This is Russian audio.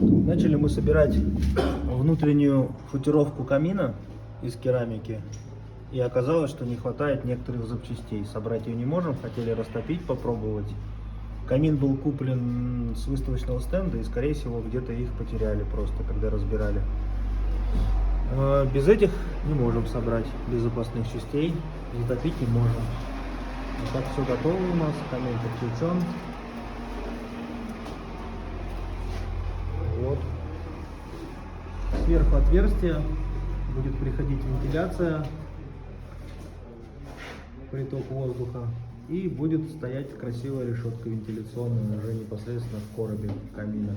Начали мы собирать внутреннюю футировку камина из керамики. И оказалось, что не хватает некоторых запчастей. Собрать ее не можем, хотели растопить, попробовать. Камин был куплен с выставочного стенда, и, скорее всего, где-то их потеряли просто, когда разбирали. Без этих не можем собрать, без запасных частей, затопить не можем. Вот так все готово у нас, камин подключен. Вот. Сверху отверстие, будет приходить вентиляция, приток воздуха, и будет стоять красивая решетка вентиляционная уже непосредственно в коробе камина.